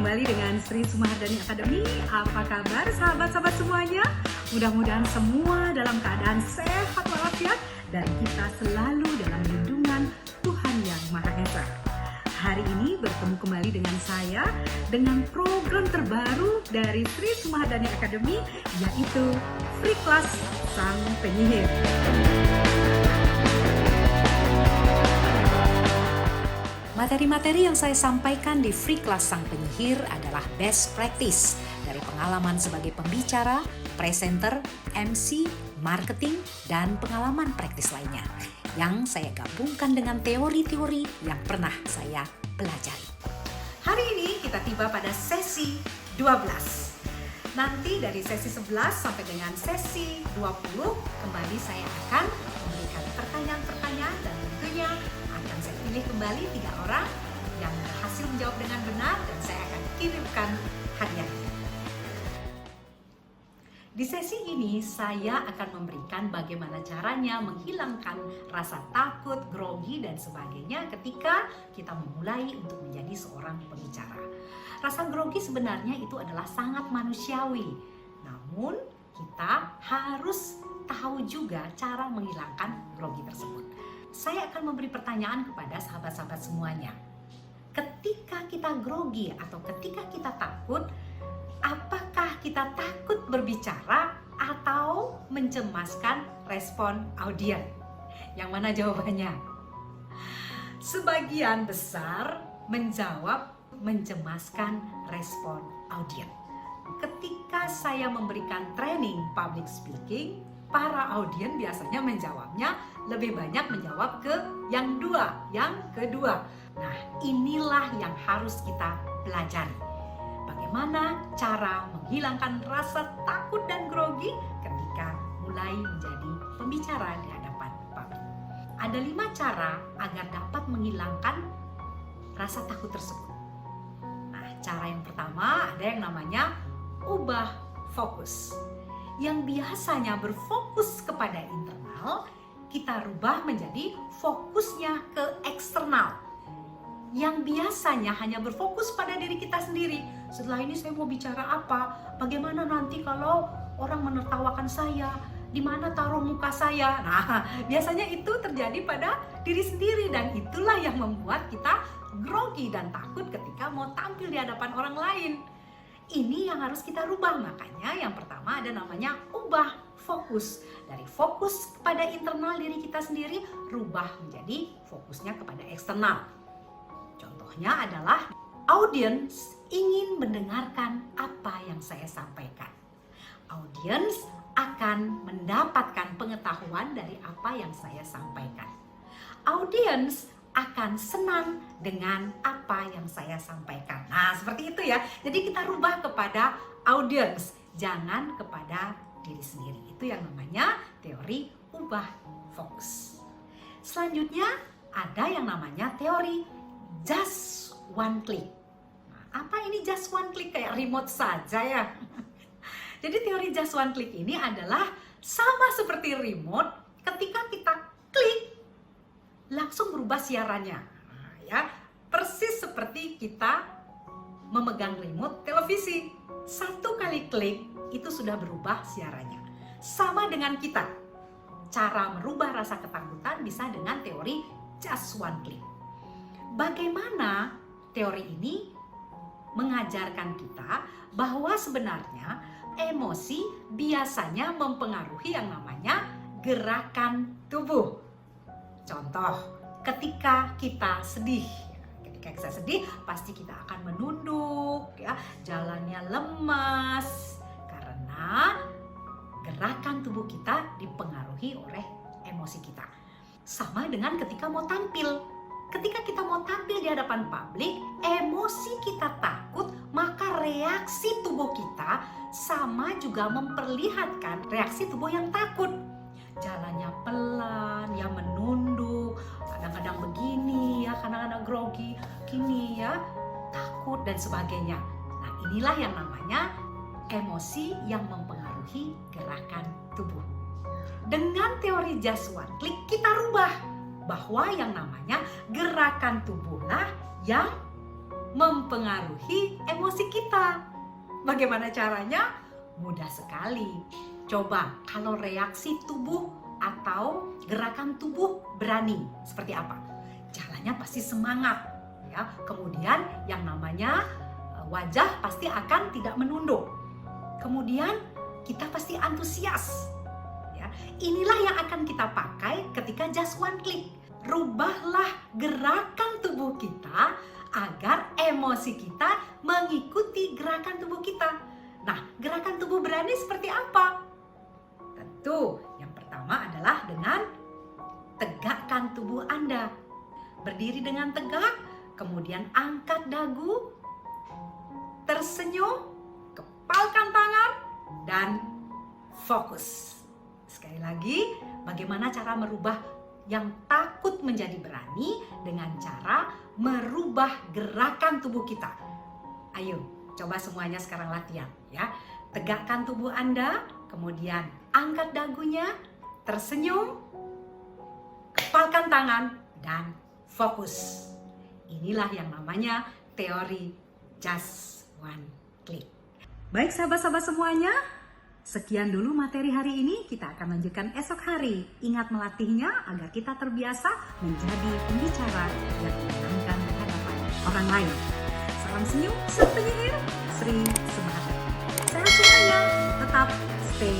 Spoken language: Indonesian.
kembali dengan Sri Sumahardani Academy. Apa kabar sahabat-sahabat semuanya? Mudah-mudahan semua dalam keadaan sehat walafiat dan kita selalu dalam lindungan Tuhan Yang Maha Esa. Hari ini bertemu kembali dengan saya dengan program terbaru dari Sri Sumahardani Academy, yaitu Free Class Sang Penyihir. Materi-materi yang saya sampaikan di Free Class Sang Penyihir adalah best practice dari pengalaman sebagai pembicara, presenter, MC, marketing, dan pengalaman praktis lainnya yang saya gabungkan dengan teori-teori yang pernah saya pelajari. Hari ini kita tiba pada sesi 12. Nanti dari sesi 11 sampai dengan sesi 20 kembali saya akan memberikan pertanyaan-pertanyaan dan tentunya akan saya pilih kembali 3 orang yang berhasil menjawab dengan benar dan saya akan kirimkan hadiahnya. Di sesi ini saya akan memberikan bagaimana caranya menghilangkan rasa takut, grogi dan sebagainya ketika kita memulai untuk menjadi seorang pembicara. Rasa grogi sebenarnya itu adalah sangat manusiawi. Namun kita harus tahu juga cara menghilangkan grogi tersebut. Saya akan memberi pertanyaan kepada sahabat-sahabat semuanya. Ketika kita grogi atau ketika kita takut, apakah kita takut berbicara atau mencemaskan respon audiens? Yang mana jawabannya? Sebagian besar menjawab mencemaskan respon audiens. Ketika saya memberikan training public speaking, para audiens biasanya menjawabnya lebih banyak menjawab ke yang kedua. Nah, inilah yang harus kita pelajari. Bagaimana cara menghilangkan rasa takut dan grogi ketika mulai menjadi pembicara di hadapan publik. Ada 5 cara agar dapat menghilangkan rasa takut tersebut. Nah, cara yang pertama ada yang namanya ubah fokus. Yang biasanya berfokus kepada internal, kita rubah menjadi fokusnya ke eksternal. Yang biasanya hanya berfokus pada diri kita sendiri. Setelah ini saya mau bicara apa? Bagaimana nanti kalau orang menertawakan saya? Di mana taruh muka saya? Nah, biasanya itu terjadi pada diri sendiri dan itulah yang membuat kita grogi dan takut ketika mau tampil di hadapan orang lain. Ini yang harus kita rubah, makanya yang pertama ada namanya ubah fokus. Dari fokus kepada internal diri kita sendiri, rubah menjadi fokusnya kepada eksternal. Contohnya adalah audiens ingin mendengarkan apa yang saya sampaikan. Audiens akan mendapatkan pengetahuan dari apa yang saya sampaikan. Audiens akan senang dengan apa yang saya sampaikan. Nah, seperti itu ya. Jadi kita rubah kepada audiens, jangan kepada diri sendiri. Itu yang namanya teori ubah fokus. Selanjutnya ada yang namanya teori just one click. Nah, apa ini just one click? Kayak remote saja ya. Jadi teori just one click ini adalah sama seperti remote, ketika kita klik langsung berubah siarannya. Nah, ya, persis seperti kita memegang remote televisi. 1 kali klik itu sudah berubah siarannya. Sama dengan kita. Cara merubah rasa ketakutan bisa dengan teori just one click. Bagaimana teori ini mengajarkan kita bahwa sebenarnya emosi biasanya mempengaruhi yang namanya gerakan tubuh. Contoh, ketika kita sedih, pasti kita akan menunduk, ya, jalannya lemas karena gerakan tubuh kita dipengaruhi oleh emosi kita. Sama dengan ketika mau tampil. Ketika kita mau tampil di hadapan publik, emosi kita takut, maka reaksi tubuh kita sama juga memperlihatkan reaksi tubuh yang takut. Jalannya pelan, ya menunduk, kadang-kadang begini ya, kadang-kadang grogi, gini ya, takut dan sebagainya. Nah, inilah yang namanya emosi yang mempengaruhi gerakan tubuh. Dengan teori just one click kita rubah bahwa yang namanya gerakan tubuhlah yang mempengaruhi emosi kita. Bagaimana caranya? Mudah sekali. Coba kalau reaksi tubuh atau gerakan tubuh berani, seperti apa? Jalannya pasti semangat, ya. Kemudian yang namanya wajah pasti akan tidak menunduk. Kemudian kita pasti antusias. Ya, inilah yang akan kita pakai ketika just one click. Rubahlah gerakan tubuh kita agar emosi kita mengikuti gerakan tubuh kita. Nah, gerakan tubuh berani seperti apa? Tentu yang pertama adalah dengan tegakkan tubuh Anda. Berdiri dengan tegak, kemudian angkat dagu, tersenyum, kepalkan tangan, dan fokus. Sekali lagi, bagaimana cara merubah yang takut menjadi berani dengan cara merubah gerakan tubuh kita. Ayo, coba semuanya sekarang latihan ya. Tegakkan tubuh Anda, kemudian angkat dagunya, tersenyum, kepalkan tangan, dan fokus. Inilah yang namanya teori just one click. Baik sahabat-sahabat semuanya, sekian dulu materi hari ini. Kita akan lanjutkan esok hari. Ingat melatihnya agar kita terbiasa menjadi pembicara yang menyenangkan di hadapan orang lain. Salam senyum, sang penyihir, Sri Sumaharta. Sehat semuanya, tetap stay